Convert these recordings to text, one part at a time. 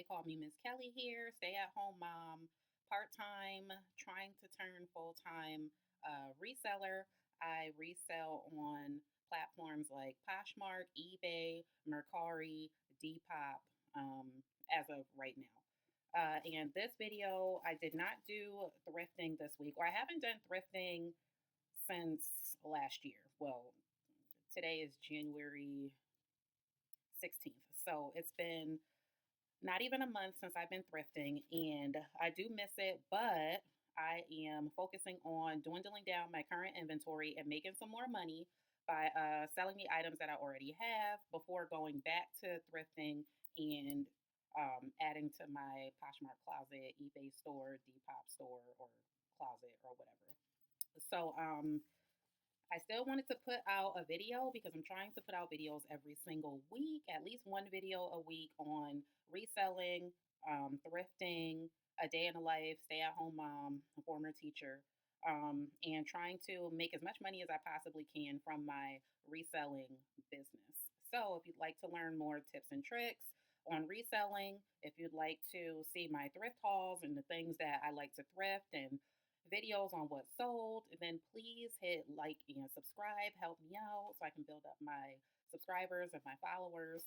TheyCallMeMrsKelly here, stay-at-home mom, part-time, trying to turn full-time reseller. I resell on platforms like Poshmark, eBay, Mercari, Depop, as of right now. And this video, I did not do thrifting this week, or I haven't done thrifting since last year. Well, today is January 16th. So it's been not even a month since I've been thrifting, and I do miss it, but I am focusing on dwindling down my current inventory and making some more money by selling the items that I already have before going back to thrifting and adding to my Poshmark closet, eBay store, Depop store, or closet, or whatever. So I still wanted to put out a video because I'm trying to put out videos every single week, at least one video a week on reselling, thrifting, a day in the life, stay at home mom, a former teacher, and trying to make as much money as I possibly can from my reselling business. So, if you'd like to learn more tips and tricks on reselling, if you'd like to see my thrift hauls and the things that I like to thrift and videos on what sold, then please hit like and subscribe. Help me out so I can build up my subscribers and my followers.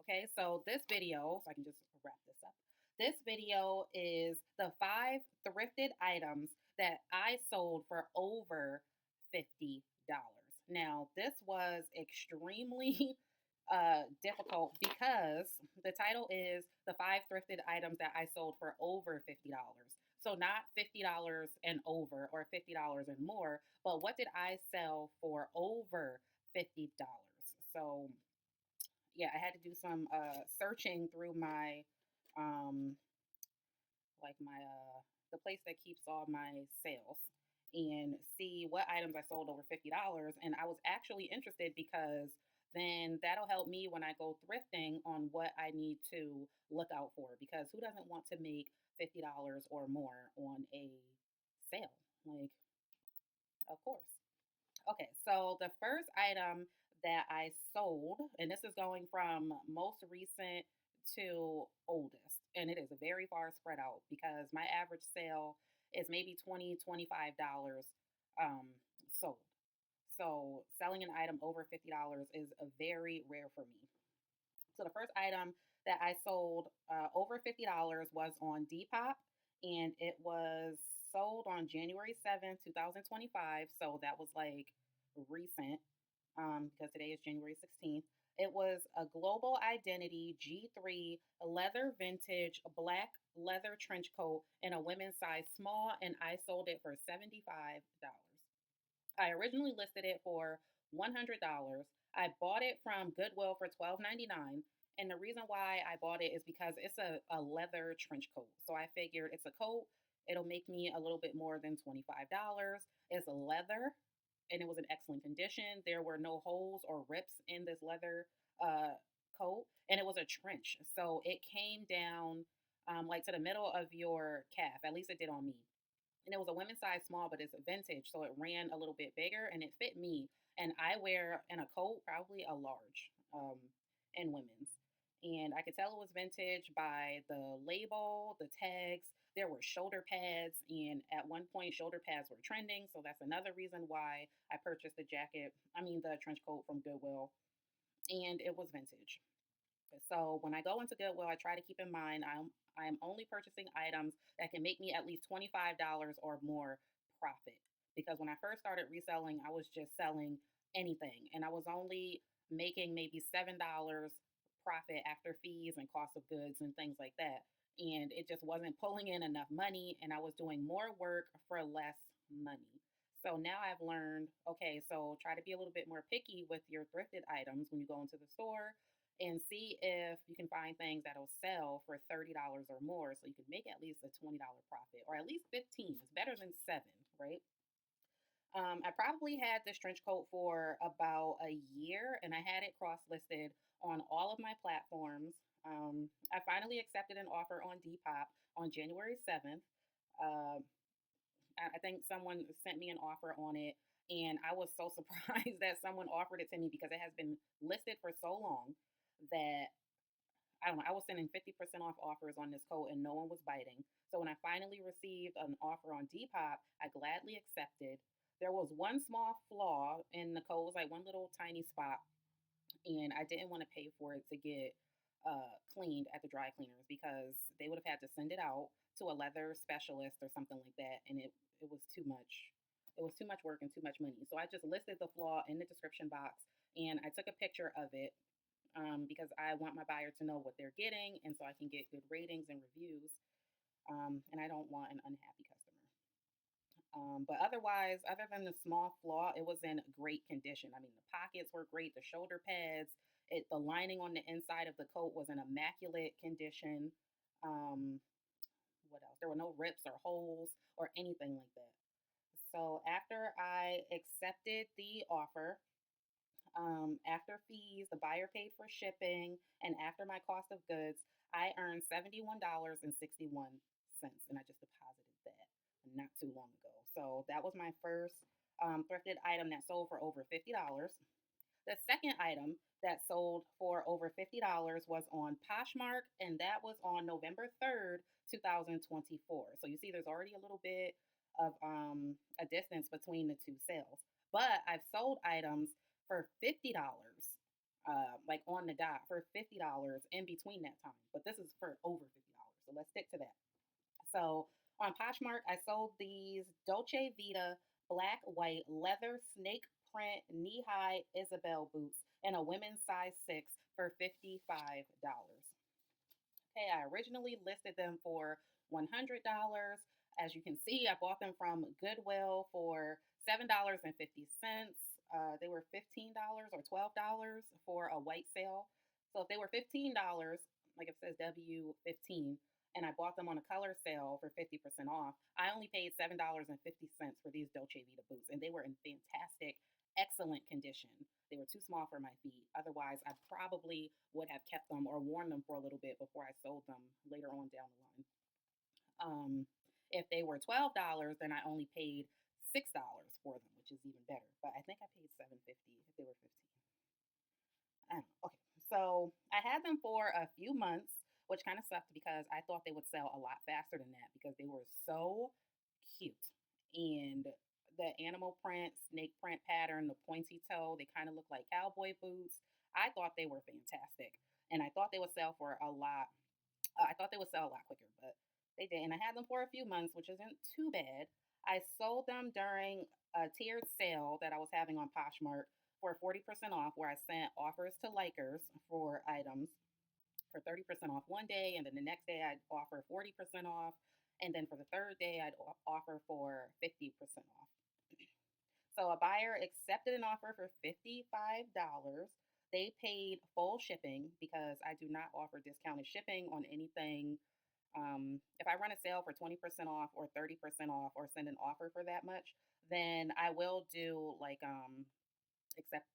Okay, so this video, so I can just wrap this up. This video is the 5 thrifted items that I sold for over $50. Now, this was extremely difficult because the title is the 5 thrifted items that I sold for over $50. So not $50 and over or $50 and more, but what did I sell for over $50? So yeah, I had to do some searching through my um the place that keeps all my sales and see what items I sold over $50. And I was actually interested because then that'll help me when I go thrifting on what I need to look out for. Because who doesn't want to make $50 or more on a sale? Like, of course. Okay, so the first item that I sold, and this is going from most recent to oldest, and it is a very far spread out because my average sale is maybe $20, $25 um, sold. So selling an item over $50 is a very rare for me. So the first item that I sold over $50 was on Depop, and it was sold on January 7th, 2025. So that was like recent because today is January 16th. It was a Global Identity G3 leather vintage black leather trench coat in a women's size small, and I sold it for $75. I originally listed it for $100. I bought it from Goodwill for $12.99. And the reason why I bought it is because it's a leather trench coat. So I figured it's a coat, it'll make me a little bit more than $25. It's leather and it was in excellent condition. There were no holes or rips in this leather uh, coat, and it was a trench. So it came down like to the middle of your calf. At least it did on me, and it was a women's size small, but it's a vintage, so it ran a little bit bigger and it fit me. And I wear in a coat probably a large in women's, and I could tell it was vintage by the label, the tags. There were shoulder pads, and at one point, shoulder pads were trending. So that's another reason why I purchased the jacket. I mean, the trench coat from Goodwill, and it was vintage. So when I go into Goodwill, I try to keep in mind I'm only purchasing items that can make me at least $25 or more profit. Because when I first started reselling, I was just selling anything, and I was only making maybe $7 profit after fees and cost of goods and things like that. And it just wasn't pulling in enough money, and I was doing more work for less money. So now I've learned, okay, so try to be a little bit more picky with your thrifted items when you go into the store and see if you can find things that'll sell for $30 or more so you can make at least a $20 profit or at least 15. It's better than 7, right? I probably had this trench coat for about a year and I had it cross listed on all of my platforms. I finally accepted an offer on Depop on January 7th. Uh, I think someone sent me an offer on it, and I was so surprised that someone offered it to me because it has been listed for so long that I don't know, I was sending 50% off offers on this coat and no one was biting. So when I finally received an offer on Depop, I gladly accepted. There was one small flaw in the coat, it was like one little tiny spot, and I didn't want to pay for it to get cleaned at the dry cleaners because they would have had to send it out to a leather specialist or something like that, and it was too much. It was too much work and too much money. So I just listed the flaw in the description box, and I took a picture of it because I want my buyer to know what they're getting, and so I can get good ratings and reviews. And I don't want an unhappy customer. But otherwise, other than the small flaw, it was in great condition. I mean, the pockets were great, the shoulder pads, the lining on the inside of the coat was in immaculate condition. Um, what else? There were no rips or holes or anything like that. So after I accepted the offer, after fees, the buyer paid for shipping, and after my cost of goods, I earned $71.61, and I just deposited that not too long ago. So that was my first thrifted item that sold for over $50. The second item that sold for over $50 was on Poshmark, and that was on November 3rd, 2024. So you see, there's already a little bit of a distance between the two sales. But I've sold items for $50, like on the dot for $50 in between that time. But this is for over $50. So let's stick to that. So on Poshmark, I sold these Dolce Vita black white leather snake print knee high Isabel boots in a women's size 6 for $55. Okay, I originally listed them for $100. As you can see, I bought them from Goodwill for $7.50. They were $15 or $12 for a white sale. So if they were $15, like it says W15, and I bought them on a color sale for 50% off, I only paid $7.50 for these Dolce Vita boots, and they were in fantastic, excellent condition. They were too small for my feet. Otherwise, I probably would have kept them or worn them for a little bit before I sold them later on down the line. If they were $12, then I only paid $6 for them, which is even better. But I think I paid $7.50 if they were 15. I don't know. Okay, so I had them for a few months, which kind of sucked because I thought they would sell a lot faster than that because they were so cute. And the animal print, snake print pattern, the pointy toe, they kind of look like cowboy boots. I thought they were fantastic. And I thought they would sell for a lot. I thought they would sell a lot quicker, but they didn't. I had them for a few months, which isn't too bad. I sold them during a tiered sale that I was having on Poshmark for 40% off, where I sent offers to likers for items for 30% off one day, and then the next day I'd offer 40% off, and then for the third day I'd offer for 50% off. So a buyer accepted an offer for $55. They paid full shipping because I do not offer discounted shipping on anything. If I run a sale for 20% off or 30% off or send an offer for that much, then I will do like accept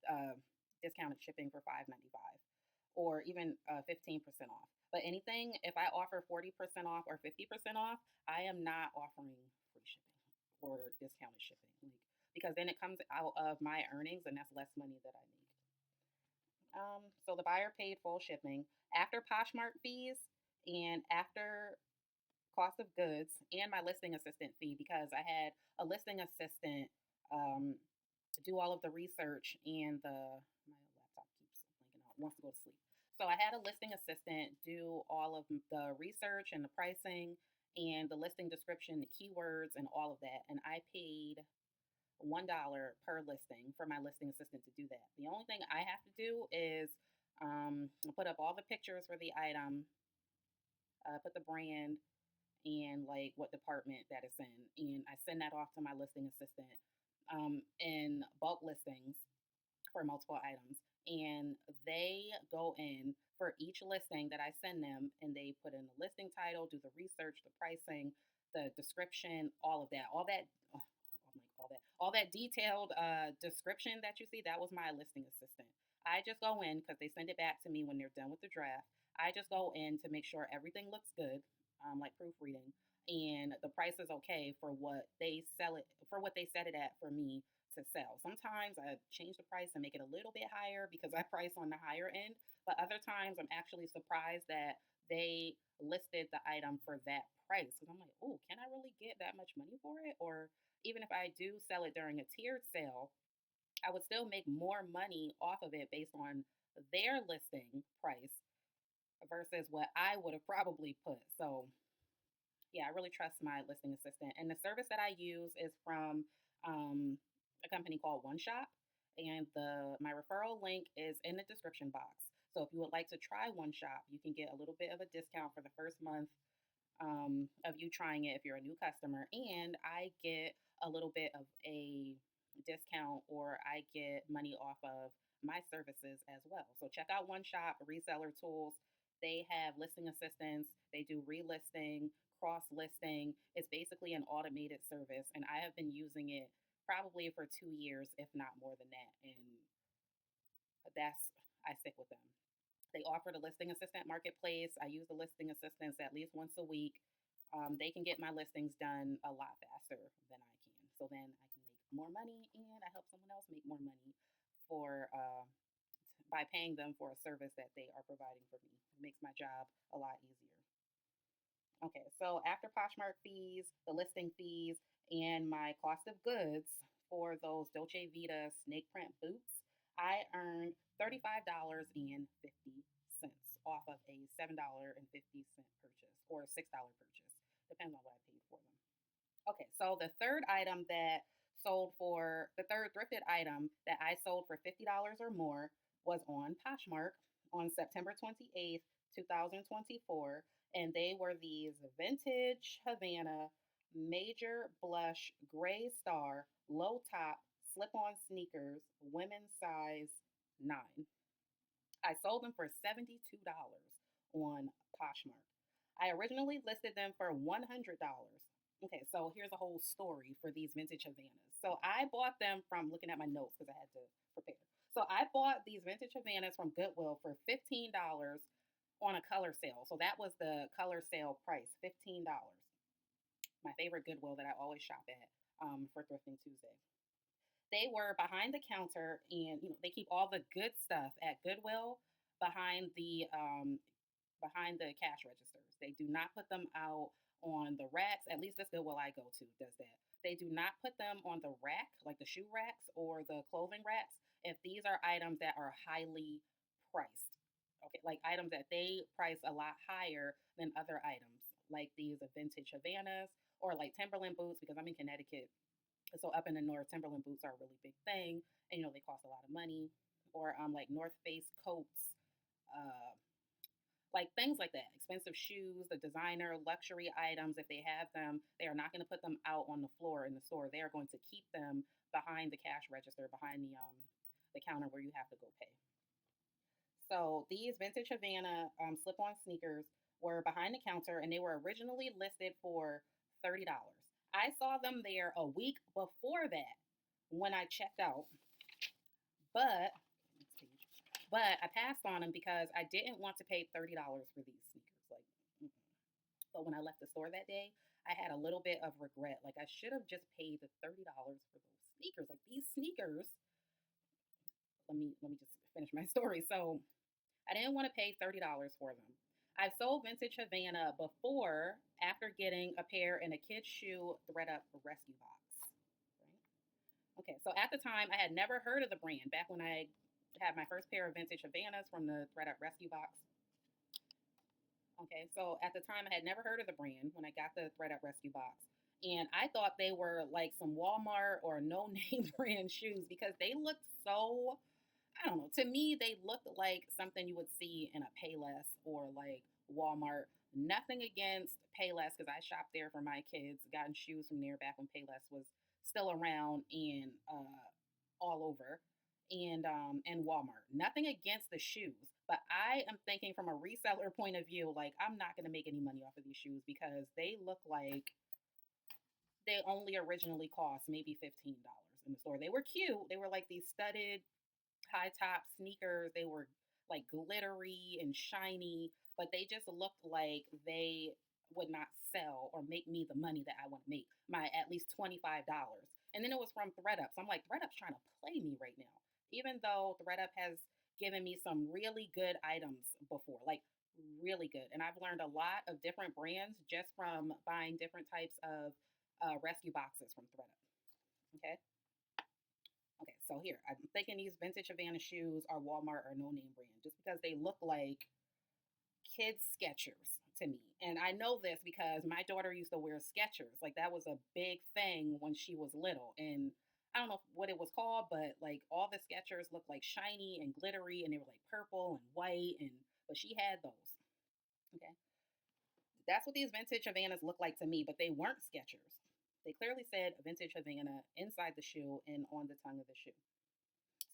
discounted shipping for $5.95 or even 15% off. But anything, if I offer 40% off or 50% off, I am not offering free shipping or discounted shipping, like, because then it comes out of my earnings and that's less money that I make. So the buyer paid full shipping after Poshmark fees and after cost of goods and my listing assistant fee because I had a listing assistant um, do all of the research and my laptop keeps blinking out, wants to go to sleep. So I had a listing assistant do all of the research and the pricing and the listing description, the keywords, and all of that. And I paid $1 per listing for my listing assistant to do that. The only thing I have to do is put up all the pictures for the item, put the brand, and like what department that it's in. And I send that off to my listing assistant in bulk listings for multiple items. And they go in for each listing that I send them and they put in the listing title, do the research, the pricing, the description, all of that. All that detailed description that you see, that was my listing assistant. I just go in because they send it back to me when they're done with the draft. I just go in to make sure everything looks good, like proofreading, and the price is okay for what they sell it for, what they set it at for me to sell. Sometimes I change the price and make it a little bit higher because I price on the higher end, but other times I'm actually surprised that they listed the item for that price. And I'm like, oh, can I really get that much money for it? Or even if I do sell it during a tiered sale, I would still make more money off of it based on their listing price versus what I would have probably put. So yeah, I really trust my listing assistant. And the service that I use is from um, a company called OneShop. And my referral link is in the description box. So if you would like to try OneShop, you can get a little bit of a discount for the first month of you trying it if you're a new customer. And I get a little bit of a discount, or I get money off of my services as well. So check out One Shop, Reseller Tools. They have listing assistants, they do relisting, cross listing. It's basically an automated service, and I have been using it probably for 2 years, if not more than that. And I stick with them. They offer the listing assistant marketplace. I use the listing assistants at least once a week. They can get my listings done a lot faster than I can. So then I can make more money, and I help someone else make more money for by paying them for a service that they are providing for me. It makes my job a lot easier. Okay, so after Poshmark fees, the listing fees, and my cost of goods for those Dolce Vita snake print boots, I earned $35.50 off of a $7.50 purchase, or a $6 purchase. Depends on what I paid for them. Okay, so the third thrifted item that I sold for $50 or more was on Poshmark on September 28th, 2024. And they were these vintage Havana major blush gray star low top slip on sneakers, women's size 9. I sold them for $72 on Poshmark. I originally listed them for $100. Okay, so here's a whole story for these vintage Havanas. So I bought them from looking at my notes because I had to prepare. So I bought these vintage Havanas from Goodwill for $15 on a color sale. So that was the color sale price, $15. My favorite Goodwill that I always shop at for Thrifting Tuesday. They were behind the counter, and they keep all the good stuff at Goodwill behind the cash registers. They do not put them out on the racks. At least this Goodwill I go to does that. They do not put them on the rack, like the shoe racks or the clothing racks, if these are items that are highly priced. Okay, like items that they price a lot higher than other items, like these vintage Havanas or like Timberland boots, because I'm in Connecticut. So up in the north, Timberland boots are a really big thing, and they cost a lot of money. Or like North Face coats, uh, like things like that. Expensive shoes, the designer luxury items, if they have them, they are not going to put them out on the floor in the store. They are going to keep them behind the cash register, behind the counter where you have to go pay. So these vintage Havana slip-on sneakers were behind the counter, and they were originally listed for $30. I saw them there a week before that when I checked out, but I passed on them because I didn't want to pay $30 for these sneakers. Like, but when I left the store that day, I had a little bit of regret. Like, I should have just paid the $30 for those sneakers. Like, these sneakers. Let me just finish my story. So I didn't want to pay $30 for them. I've sold vintage Havana before after getting a pair in a kid's shoe thread up rescue box. Right? Okay, so at the time I had never heard of the brand back when I had my first pair of vintage Havanas from the thread up rescue box. Okay, so at the time I had never heard of the brand when I got the thread up rescue box. And I thought they were like some Walmart or no name brand shoes because they looked so, I don't know. To me, they looked like something you would see in a Payless or like Walmart. Nothing against Payless because I shopped there for my kids, gotten shoes from there back when Payless was still around and all over, and Walmart. Nothing against the shoes, but I am thinking from a reseller point of view, like I'm not going to make any money off of these shoes because they look like they only originally cost maybe $15 in the store. They were cute. They were like these studded high top sneakers. They were like glittery and shiny, but they just looked like they would not sell or make me the money that I want to make, my at least $25. And then it was from ThredUp. So I'm like, ThredUp's trying to play me right now. Even though ThredUp has given me some really good items before, like really good. And I've learned a lot of different brands just from buying different types of rescue boxes from ThredUp. Okay. Okay. So here, I'm thinking these vintage Havana shoes are Walmart or no name brand just because they look like kids Skechers to me. And I know this because my daughter used to wear Skechers. Like that was a big thing when she was little. And I don't know what it was called, but like all the Skechers looked like shiny and glittery and they were like purple and white and but she had those. Okay. That's what these vintage Havanas look like to me, but they weren't Skechers. They clearly said vintage Havana inside the shoe and on the tongue of the shoe.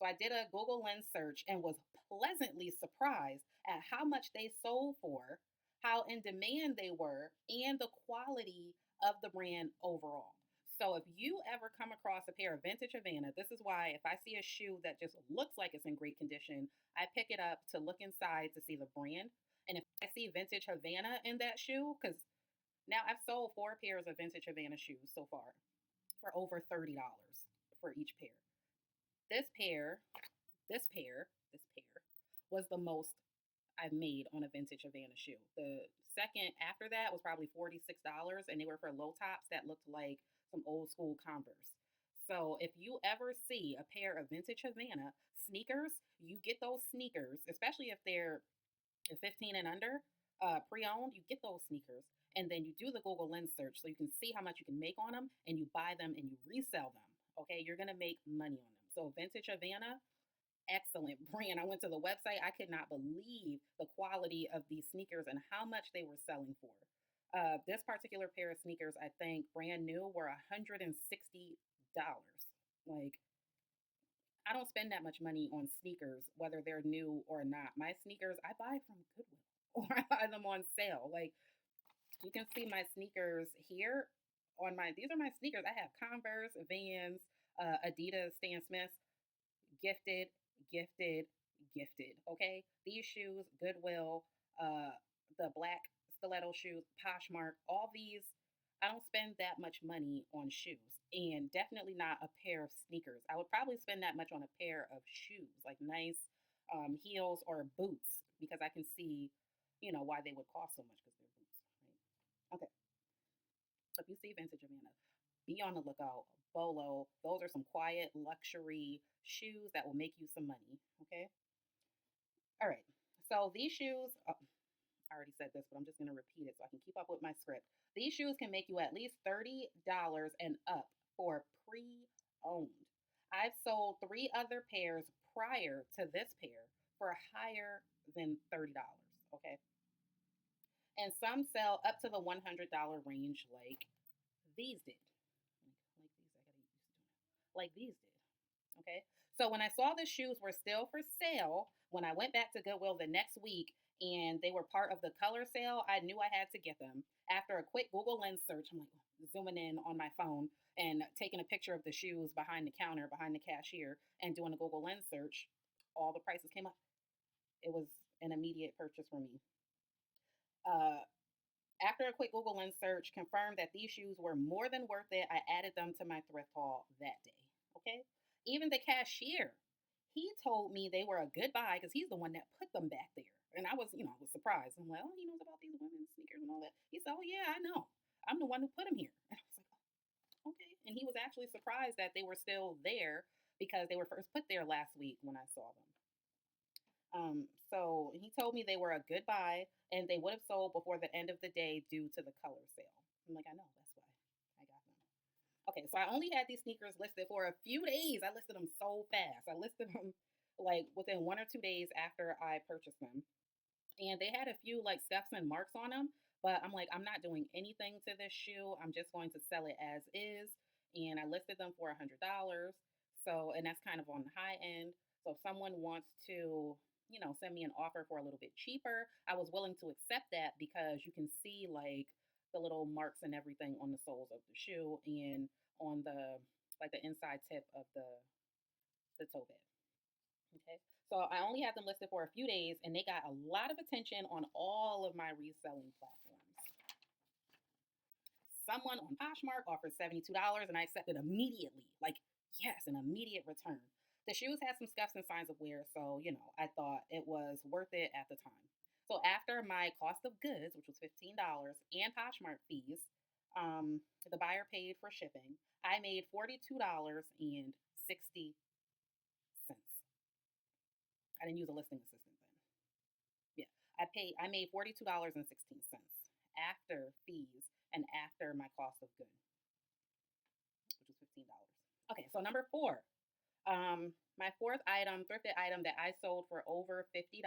So I did a Google Lens search and was pleasantly surprised at how much they sold for, how in demand they were, and the quality of the brand overall. So if you ever come across a pair of vintage Havana, this is why if I see a shoe that just looks like it's in great condition, I pick it up to look inside to see the brand. And if I see vintage Havana in that shoe, because now I've sold 4 pairs of vintage Havana shoes so far for over $30 for each pair. This pair, this pair was the most I've made on a vintage Havana shoe. The second after that was probably $46, and they were for low tops that looked like some old school Converse. So if you ever see a pair of vintage Havana sneakers, you get those sneakers, especially if they're 15 and under, pre-owned, you get those sneakers. And then you do the Google Lens search so you can see how much you can make on them and you buy them and you resell them. Okay, you're gonna make money on them. So vintage Havana, excellent brand. I went to the website. I could not believe the quality of these sneakers and how much they were selling for. This particular pair of sneakers, I think brand new, were $160. Like, I don't spend that much money on sneakers, whether they're new or not. My sneakers, I buy from Goodwill or I buy them on sale. Like, you can see my sneakers here on my, these are my sneakers. I have Converse, Vans, Adidas, Stan Smith, gifted, gifted, gifted. Okay, these shoes, Goodwill, the black stiletto shoes, Poshmark, all these. I don't spend that much money on shoes, and definitely not a pair of sneakers. I would probably spend that much on a pair of shoes, like nice heels or boots, because I can see, why they would cost so much because they're boots, right? Okay, so if you see vintage Amanda, be on the lookout. Bolo, those are some quiet luxury shoes that will make you some money. Okay. All right. So these shoes, oh, I already said this, but I'm just going to repeat it so I can keep up with my script. These shoes can make you at least $30 and up for pre owned. I've sold 3 other pairs prior to this pair for higher than $30. Okay. And some sell up to the $100 range, like these did. Like these, I gotta get used to doing that. Like these did. Okay. So when I saw the shoes were still for sale, when I went back to Goodwill the next week and they were part of the color sale, I knew I had to get them. After a quick Google Lens search, I'm like zooming in on my phone and taking a picture of the shoes behind the counter, behind the cashier, and doing a Google Lens search. All the prices came up. It was an immediate purchase for me. Uh, After a quick Google Lens search confirmed that these shoes were more than worth it, I added them to my thrift haul that day. Okay? Even the cashier, he told me they were a good buy because he's the one that put them back there. And I was, I was surprised. I'm like, oh, he knows about these women's sneakers and all that. He said, oh, yeah, I know. I'm the one who put them here. And I was like, oh, okay. And he was actually surprised that they were still there because they were first put there last week when I saw them. So he told me they were a good buy and they would have sold before the end of the day due to the color sale. I'm like, I know, that's why I got them. Okay, so I only had these sneakers listed for a few days. I listed them so fast. I listed them like within 1 or 2 days after I purchased them. And they had a few like scuffs and marks on them, but I'm like, I'm not doing anything to this shoe. I'm just going to sell it as is. And I listed them for $100. So, and that's kind of on the high end. So if someone wants to, send me an offer for a little bit cheaper, I was willing to accept that because you can see like the little marks and everything on the soles of the shoe and on the like the inside tip of the toe bed. Okay. So I only had them listed for a few days and they got a lot of attention on all of my reselling platforms. someone on Poshmark offered $72 and I accepted immediately. Like, yes, an immediate return. The shoes had some scuffs and signs of wear, so I thought it was worth it at the time. So after my cost of goods, which was $15, and Poshmark fees, the buyer paid for shipping. I made $42.60. I didn't use a listing assistant then. Yeah, I made $42.16 after fees and after my cost of goods, which was $15. Okay, so number four. My fourth item, thrifted item that I sold for over $50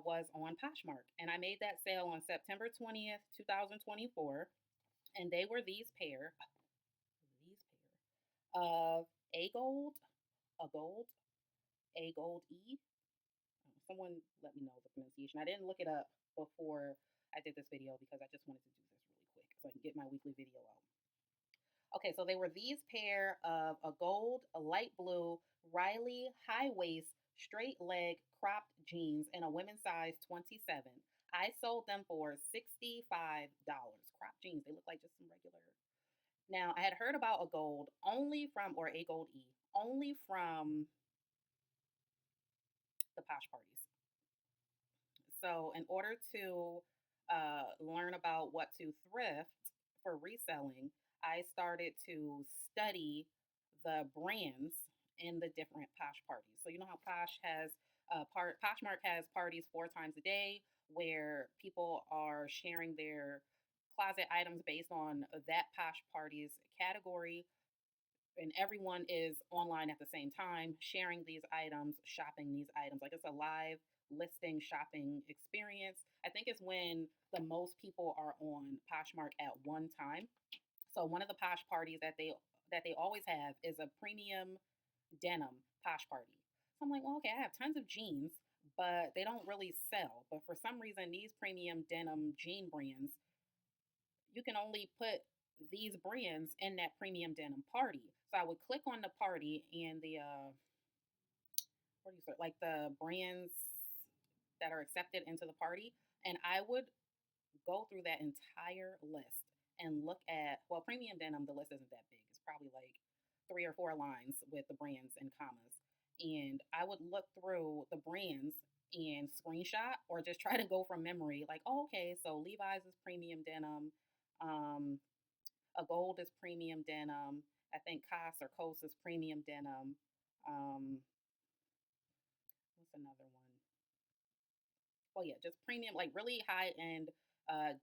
was on Poshmark. And I made that sale on September 20th, 2024. And they were these pair of a gold, a gold, a gold E. Someone let me know the pronunciation. I didn't look it up before I did this video because I just wanted to do this really quick so I can get my weekly video out. Okay, so they were these pair of a gold, a light blue, Riley high waist, straight leg cropped jeans in a women's size 27. I sold them for $65. Cropped jeans, they look like just some regular. Now, I had heard about a gold only from, or a gold E, only from the Posh parties. So, in order to learn about what to thrift for reselling, I started to study the brands in the different Posh parties. So, you know how Poshmark has parties 4 times a day where people are sharing their closet items based on that Posh party's category, and everyone is online at the same time sharing these items, shopping these items. Like, it's a live listing shopping experience. I think it's when the most people are on Poshmark at one time. So one of the Posh parties that they always have is a premium denim Posh party. So I'm like, well, okay, I have tons of jeans, but they don't really sell. But for some reason, these premium denim jean brands, you can only put these brands in that premium denim party. So I would click on the party and the what do you say, like the brands that are accepted into the party, and I would go through that entire list and look at, well, premium denim, the list isn't that big. It's probably like 3 or 4 lines with the brands and commas. And I would look through the brands and screenshot or just try to go from memory, like, oh, okay, so Levi's is premium denim, um, a gold is premium denim. I think COS or COS is premium denim. Um, what's another one? Well, yeah, just premium, like really high end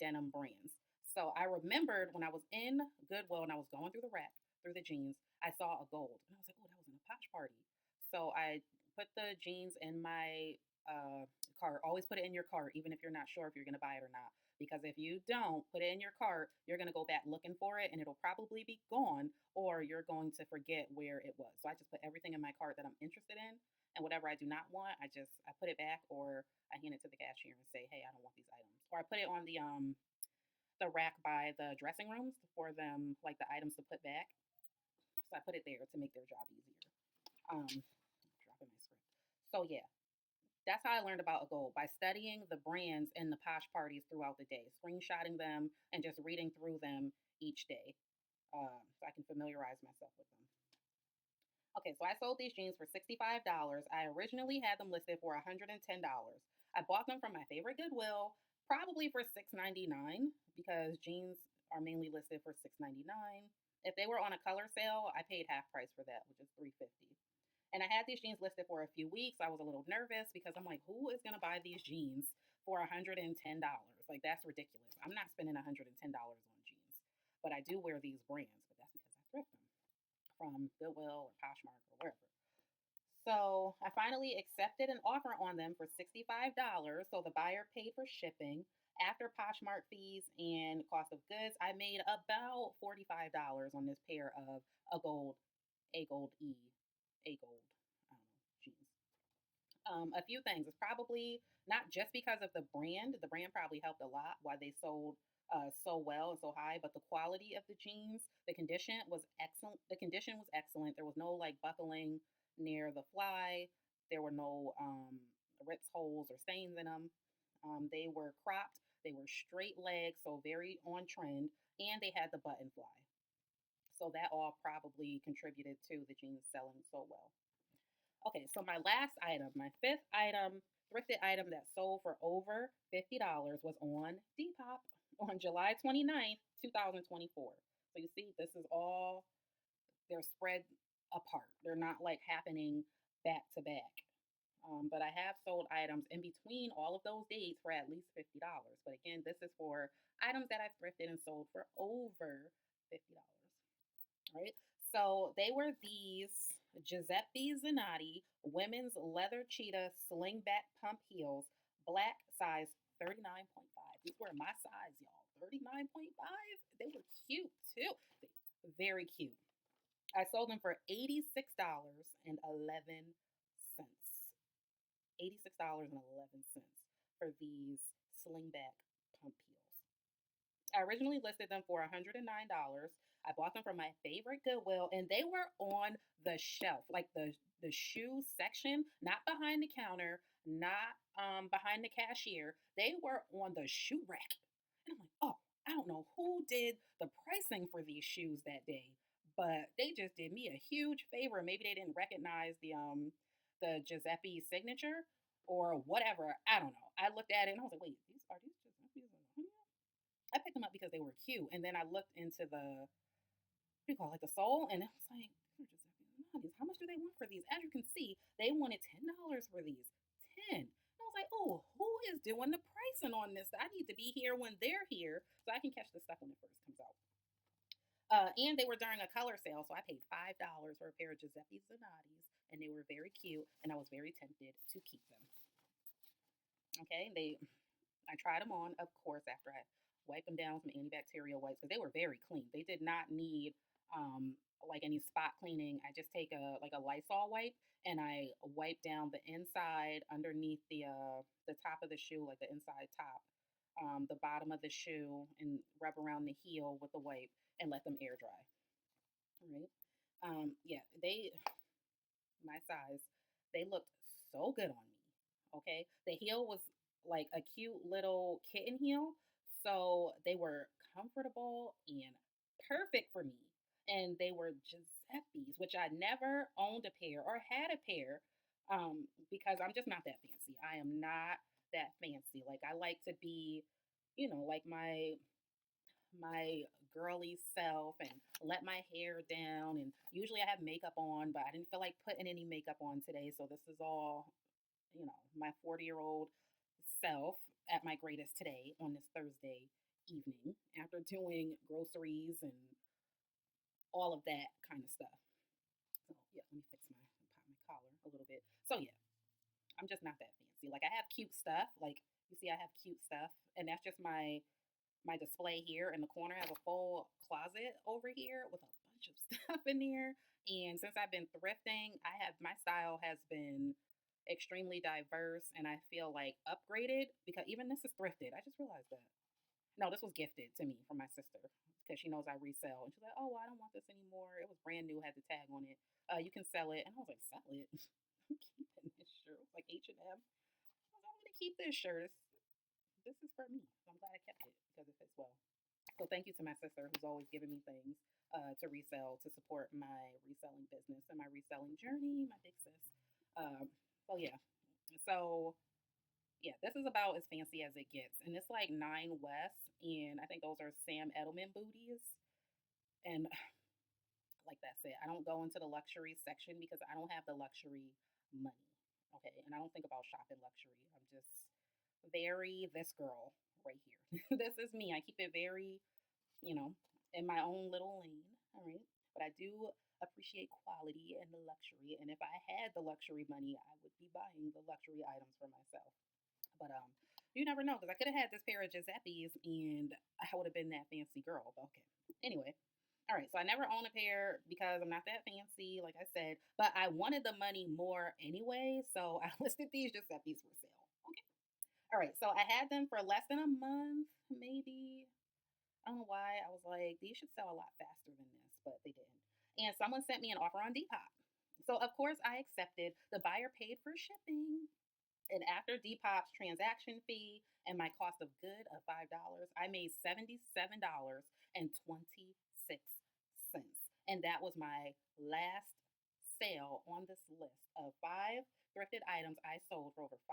denim brands. So I remembered when I was in Goodwill and I was going through the rack, through the jeans, I saw a gold. And I was like, oh, that was in a Posh party. So I put the jeans in my cart. Always put it in your cart, even if you're not sure if you're going to buy it or not. Because if you don't put it in your cart, you're going to go back looking for it and it'll probably be gone, or you're going to forget where it was. So I just put everything in my cart that I'm interested in. And whatever I do not want, I put it back, or I hand it to the cashier and say, "Hey, I don't want these items." Or I put it on the rack by the dressing rooms for them, like the items to put back. So I put it there to make their job easier. Dropping my script. So yeah, that's how I learned about a goal, by studying the brands in the Posh parties throughout the day, screenshotting them and just reading through them each day, so I can familiarize myself with them. Okay, so I sold these jeans for $65. I originally had them listed for $110. I bought them from my favorite Goodwill, probably for $6.99, because jeans are mainly listed for $6.99. If they were on a color sale, I paid half price for that, which is $3.50. And I had these jeans listed for a few weeks. I was a little nervous because I'm like, who is going to buy these jeans for $110? Like, that's ridiculous. I'm not spending $110 on jeans. But I do wear these brands, but that's because I thrift them from Goodwill or Poshmark or wherever. So I finally accepted an offer on them for $65. So the buyer paid for shipping. After Poshmark fees and cost of goods, I made about $45 on this pair of a gold, a gold E, a gold, I don't know, jeans. A few things. It's probably not just because of the brand. The brand probably helped a lot why they sold so well and so high, but the quality of the jeans, the condition was excellent. The condition was excellent. There was no like buckling near the fly. There were no rips, holes, or stains in them. They were cropped. They were straight legs, so very on trend, and they had the button fly. So that all probably contributed to the jeans selling so well. Okay, so my last item, my fifth item, thrifted item that sold for over $50 was on Depop on July 29th, 2024. So you see, this is all, they're spread apart. They're not like happening back to back. But I have sold items in between all of those dates for at least $50. But again, this is for items that I've thrifted and sold for over $50. Right? So they were these Giuseppe Zanotti women's leather cheetah slingback pump heels, black size 39.5. These were my size, y'all. 39.5. They were cute too. Very cute. I sold them for $86.11. $86.11 for these slingback pump heels. I originally listed them for $109. I bought them from my favorite Goodwill, and they were on the shelf, like the shoe section, not behind the counter, not behind the cashier. They were on the shoe rack, and I'm like, oh, I don't know who did the pricing for these shoes that day, but they just did me a huge favor. Maybe they didn't recognize the Giuseppe signature or whatever. I don't know. I looked at it and I was like, wait, these Giuseppe's? I picked them up because they were cute. And then I looked into the, what do you call it, like the sole, and I was like, they're Giuseppe. How much do they want for these? As you can see, they wanted $10 for these. 10. And I was like, oh, who is doing the pricing on this? I need to be here when they're here so I can catch the stuff when it first comes out. And they were during a color sale, so I paid $5 for a pair of Giuseppe Zanottis, and they were very cute, and I was very tempted to keep them. Okay, I tried them on, of course, after I wiped them down with some antibacterial wipes because they were very clean. They did not need like any spot cleaning. I just take a Lysol wipe and I wipe down the inside underneath the top of the shoe, like the inside top, the bottom of the shoe, and rub around the heel with the wipe and let them air dry. Right? Yeah, my size, they looked so good on me. Okay, the heel was like a cute little kitten heel, so they were comfortable and perfect for me. And they were Giuseppe's, which I never owned a pair or had a pair, because I'm just not that fancy. I am not that fancy. Like I like to be, like my girly self and let my hair down. And usually I have makeup on, but I didn't feel like putting any makeup on today. So this is all, my 40-year-old self at my greatest today on this Thursday evening after doing groceries and all of that kind of stuff. So yeah, let me fix pop my collar a little bit. So yeah, I'm just not that fancy. Like I have cute stuff. Like you see, I have cute stuff, and that's just my display here in the corner. I have a full closet over here with a bunch of stuff in there. And since I've been thrifting, my style has been extremely diverse and I feel like upgraded because even this is thrifted. I just realized that. No, this was gifted to me from my sister because she knows I resell. And she's like, oh, well, I don't want this anymore. It was brand new, had the tag on it. You can sell it. And I was like, sell it? I'm keeping this shirt. It was like H&M. I was like, I'm going to keep this shirt. This is for me. So I'm glad I kept it because it fits well. So thank you to my sister who's always giving me things to resell to support my reselling business and my reselling journey, my big sis. So yeah. So yeah, this is about as fancy as it gets. And it's like 9 West. And I think those are Sam Edelman booties. And like that's it. I don't go into the luxury section because I don't have the luxury money. Okay. And I don't think about shopping luxury. I'm just very this girl right here. This is me. I keep it very, in my own little lane. All right. But I do appreciate quality and the luxury. And if I had the luxury money, I would be buying the luxury items for myself. But you never know because I could have had this pair of Giuseppe's and I would have been that fancy girl. But okay. Anyway. All right. So I never own a pair because I'm not that fancy, like I said. But I wanted the money more anyway. So I listed these Giuseppe's for sale. Okay. All right. So I had them for less than a month, maybe. I don't know why. I was like, these should sell a lot faster than this, but they didn't. And someone sent me an offer on Depop. So, of course, I accepted. The buyer paid for shipping. And after Depop's transaction fee and my cost of good of $5, I made $77.26. And that was my last sale on this list of five thrifted items I sold for over $5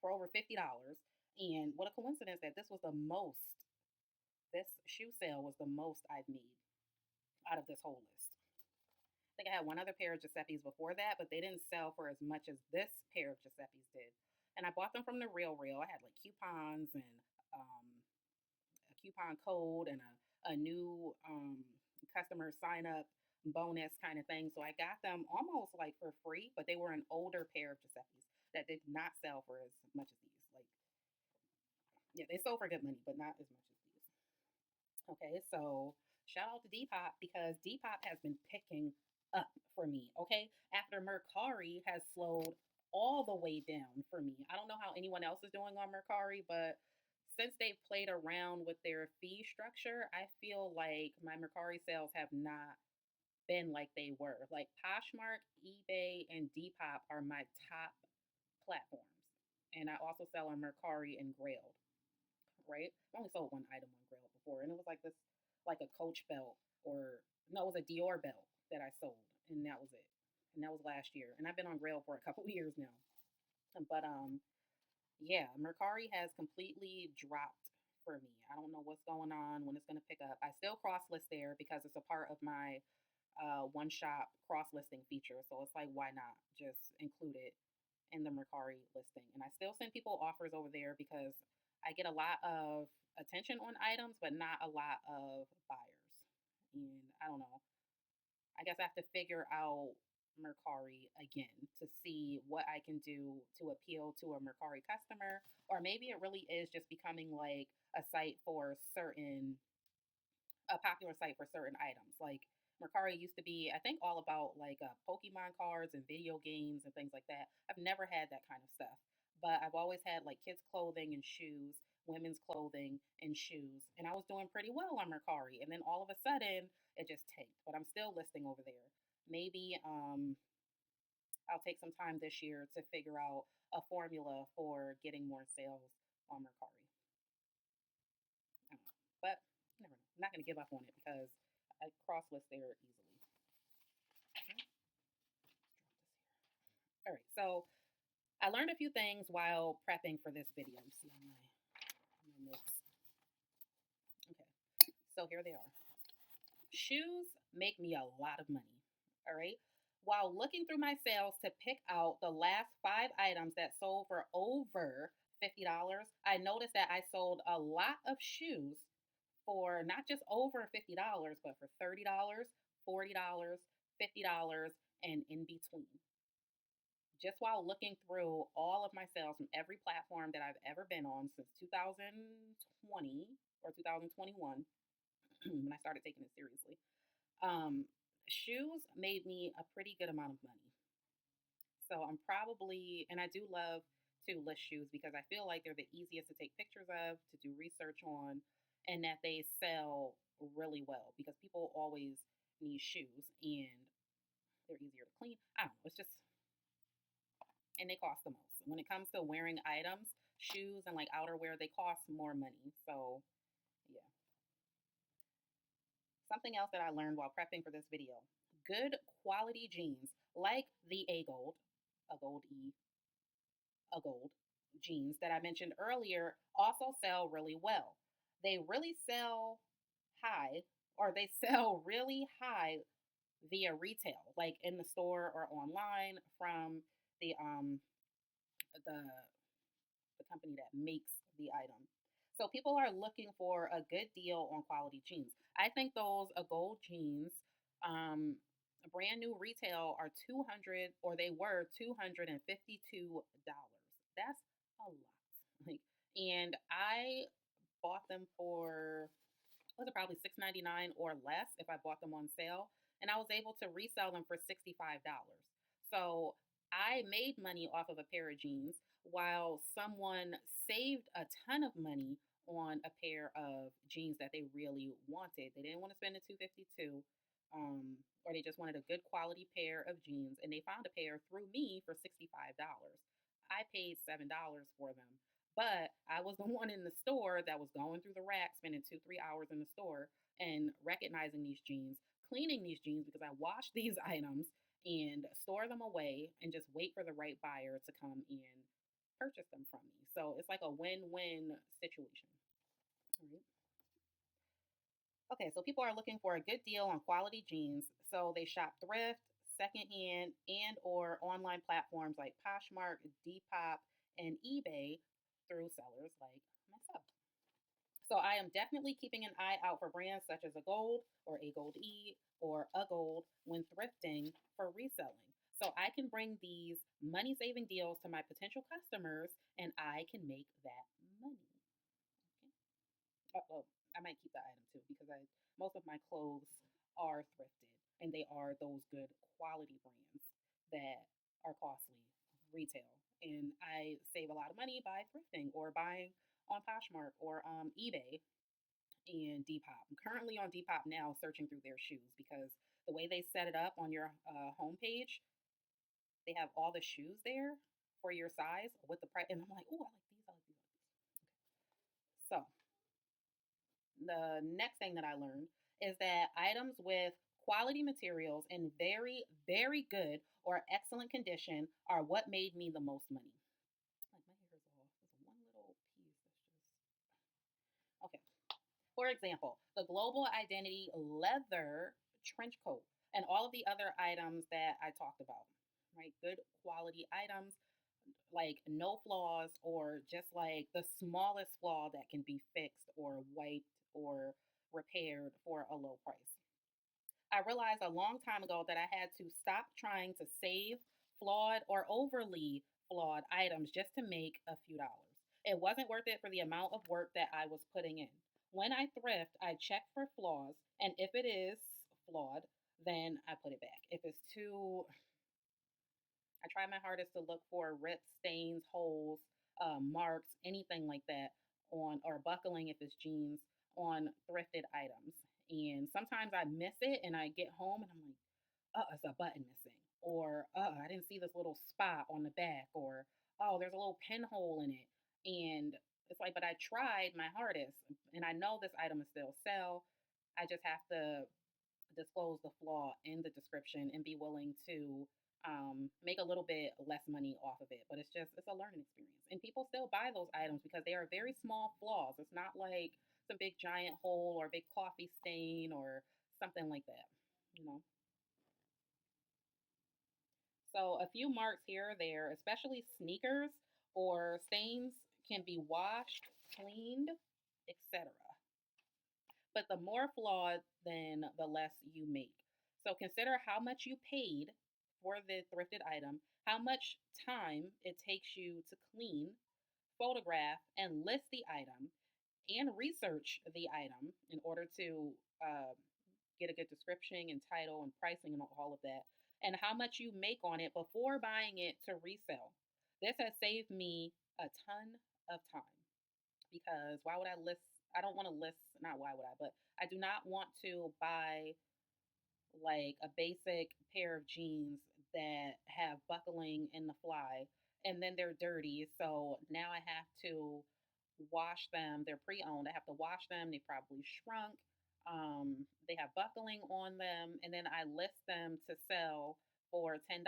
for over $50. And what a coincidence that this shoe sale was the most I've made out of this whole list. I think I had one other pair of Giuseppe's before that, but they didn't sell for as much as this pair of Giuseppe's did. And I bought them from the Real Real. I had like coupons and um, a coupon code and a new customer sign up bonus kind of thing. So I got them almost like for free, but they were an older pair of Giuseppe's that did not sell for as much as these. Like, yeah, they sold for good money, but not as much as these. Okay, so shout out to Depop because Depop has been picking up for me. Okay, after Mercari has slowed all the way down for me. I don't know how anyone else is doing on Mercari, but since they've played around with their fee structure, I feel like my Mercari sales have not been like they were. Like Poshmark, eBay, and Depop are my top platforms. And I also sell on Mercari and Grailed, right? I only sold one item on Grailed before, and it was like this, like a Coach belt, or no, it was a Dior belt that I sold, and that was it. And that was last year. And I've been on Grailed for a couple years now. But yeah, Mercari has completely dropped for me. I don't know what's going on, when it's going to pick up. I still cross list there because it's a part of my OneShop cross listing feature. So it's like, why not just include it in the Mercari listing? And I still send people offers over there because I get a lot of attention on items, but not a lot of buyers. And I don't know. I guess I have to figure out Mercari again to see what I can do to appeal to a Mercari customer. Or maybe it really is just becoming like a site for certain, a popular site for certain items. Like Mercari used to be, I think, all about like Pokemon cards and video games and things like that. I've never had that kind of stuff, but I've always had like kids' clothing and shoes, women's clothing and shoes, and I was doing pretty well on Mercari. And then all of a sudden, it just tanked. But I'm still listing over there. Maybe I'll take some time this year to figure out a formula for getting more sales on Mercari. I don't know. But never know. I'm not going to give up on it because I cross list there easily. Okay, all right. So I learned a few things while prepping for this video. You see on my notes. Okay. So here they are. Shoes make me a lot of money. All right. While looking through my sales to pick out the last five items that sold for over $50, I noticed that I sold a lot of shoes for not just over $50, but for $30, $40, $50, and in between. Just while looking through all of my sales from every platform that I've ever been on since 2020 or 2021, when I started taking it seriously, um, shoes made me a pretty good amount of money. So I'm probably, and I do love to list shoes because I feel like they're the easiest to take pictures of, to do research on, and that they sell really well because people always need shoes and they're easier to clean. I don't know. It's just, and they cost the most. When it comes to wearing items, shoes and like outerwear, they cost more money. So, yeah. Something else that I learned while prepping for this video, good quality jeans like the A Gold E, a Gold jeans that I mentioned earlier also sell really well. They really sell high, or they sell really high via retail, like in the store or online from the um the the company that makes the item. So people are looking for a good deal on quality jeans. I think those gold jeans, um, brand new retail are 200, or they were $252. That's a lot. Like, and I bought them for, was it probably $6.99 or less if I bought them on sale, and I was able to resell them for $65. So I made money off of a pair of jeans while someone saved a ton of money on a pair of jeans that they really wanted. They didn't want to spend the 252, or they just wanted a good quality pair of jeans, and they found a pair through me for $65. I paid $7 for them. But I was the one in the store that was going through the rack, spending 2, 3 hours in the store and recognizing these jeans, cleaning these jeans because I wash these items and store them away and just wait for the right buyer to come and purchase them from me. So it's like a win-win situation. All right. Okay, so people are looking for a good deal on quality jeans, so they shop thrift, secondhand, and or online platforms like Poshmark, Depop, and eBay through sellers like myself. So I am definitely keeping an eye out for brands such as a Gold or a Gold E or a Gold when thrifting for reselling. So I can bring these money saving deals to my potential customers and I can make that money. Okay. Oh, I might keep the item too because I most of my clothes are thrifted and they are those good quality brands that are costly retail. And I save a lot of money by thrifting or buying on Poshmark or eBay and Depop. I'm currently on Depop now searching through their shoes because the way they set it up on your homepage, they have all the shoes there for your size with the price. And I'm like, oh, I like these, I like these, I like these. Okay. So the next thing that I learned is that items with quality materials in very, very good or excellent condition are what made me the most money. Like my hair is off. There's one little piece that's just okay. For example, the Global Identity leather trench coat and all of the other items that I talked about, right? Good quality items, like no flaws or just like the smallest flaw that can be fixed or wiped or repaired for a low price. I realized a long time ago that I had to stop trying to save flawed or overly flawed items just to make a few dollars. It wasn't worth it for the amount of work that I was putting in. When I thrift, I check for flaws, and if it is flawed, then I put it back. If it's too I try my hardest to look for rips, stains, holes, marks, anything like that on, or buckling if it's jeans, on thrifted items. And sometimes I miss it and I get home and I'm like, oh, it's a button missing. Or, oh, I didn't see this little spot on the back. Or, oh, there's a little pinhole in it. And it's like, but I tried my hardest and I know this item is still sell. I just have to disclose the flaw in the description and be willing to make a little bit less money off of it. But it's a learning experience. And people still buy those items because they are very small flaws. It's not like some big giant hole or big coffee stain or something like that, you know. So a few marks here or there, especially sneakers or stains, can be washed, cleaned, etc. But the more flawed, then the less you make. So consider how much you paid for the thrifted item, how much time it takes you to clean, photograph, and list the item, and research the item in order to get a good description and title and pricing and all of that, and how much you make on it before buying it to resell. This has saved me a ton of time because why would I list? I don't want to list, not why would I, but I do not want to buy like a basic pair of jeans that have buckling in the fly and then they're dirty. So now I have to wash them. They're pre owned. I have to wash them. They probably shrunk. They have buckling on them. And then I list them to sell for $10.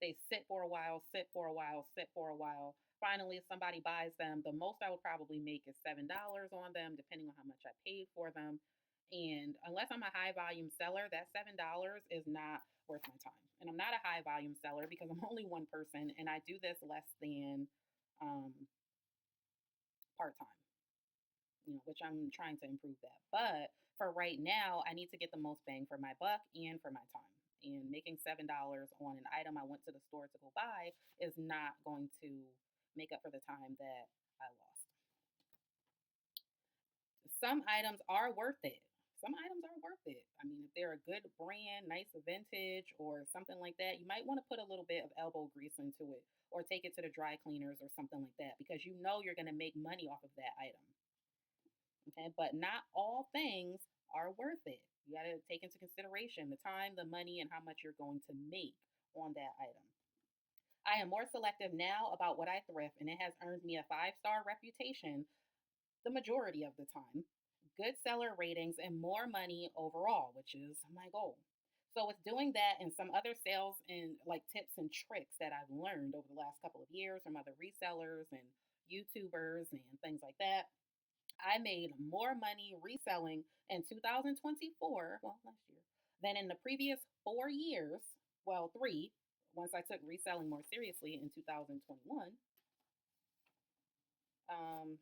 They sit for a while, sit for a while, sit for a while. Finally, if somebody buys them, the most I would probably make is $7 on them, depending on how much I paid for them. And unless I'm a high volume seller, that $7 is not worth my time. And I'm not a high volume seller because I'm only one person and I do this less than um, part time, which I'm trying to improve that. But for right now, I need to get the most bang for my buck and for my time. And making $7 on an item I went to the store to go buy is not going to make up for the time that I lost. Some items are worth it. Some items are worth it. I mean, if they're a good brand, nice vintage, or something like that, you might want to put a little bit of elbow grease into it or take it to the dry cleaners or something like that because you know you're going to make money off of that item. Okay, but not all things are worth it. You got to take into consideration the time, the money, and how much you're going to make on that item. I am more selective now about what I thrift, and it has earned me a 5-star reputation the majority of the time, good seller ratings, and more money overall, which is my goal. So it's doing that and some other sales and like tips and tricks that I've learned over the last couple of years from other resellers and YouTubers and things like that. I made more money reselling in 2024, well, last year, than in the previous 4 years, well, three, once I took reselling more seriously in 2021, um,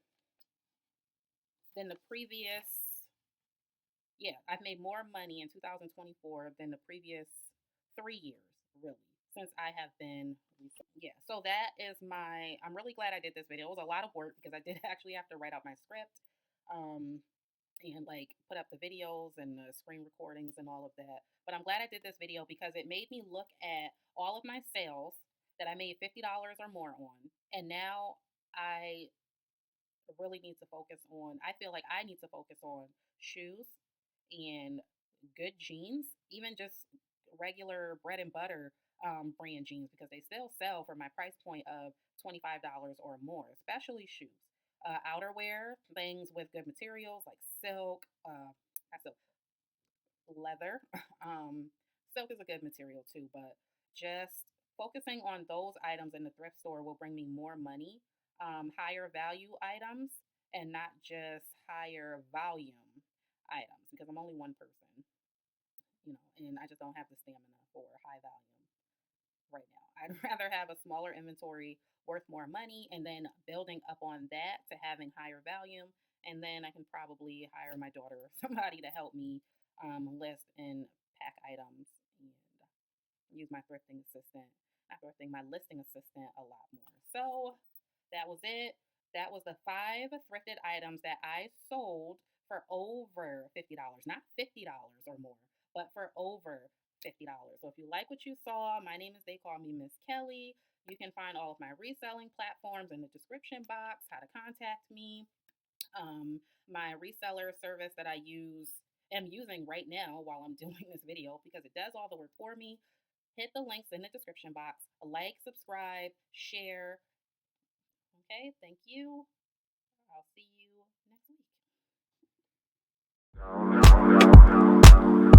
than the previous, yeah, I've made more money in 2024 than the previous 3 years, really, since I have been reselling. Yeah, so that is I'm really glad I did this video. It was a lot of work because I did actually have to write out my script. Um, and like put up the videos and the screen recordings and all of that. But I'm glad I did this video because it made me look at all of my sales that I made $50 or more on. And now I really need to focus on, I feel like I need to focus on shoes and good jeans, even just regular bread and butter brand jeans, because they still sell for my price point of $25 or more, especially shoes. Outerwear, things with good materials like silk, not silk, leather. Silk is a good material too, but just focusing on those items in the thrift store will bring me more money, higher value items, and not just higher volume items because I'm only one person, and I just don't have the stamina for high volume right now. I'd rather have a smaller inventory worth more money and then building up on that to having higher volume. And then I can probably hire my daughter or somebody to help me list and pack items and use my thrifting assistant, not thrifting, my listing assistant a lot more. So that was it. That was the 5 thrifted items that I sold for over $50, not $50 or more, but for over $50. So if you like what you saw, my name is They Call Me Miss Kelly. You can find all of my reselling platforms in the description box, how to contact me, my reseller service that am using right now while I'm doing this video because it does all the work for me. Hit the links in the description box. Like, subscribe, share. Okay, thank you. I'll see you next week.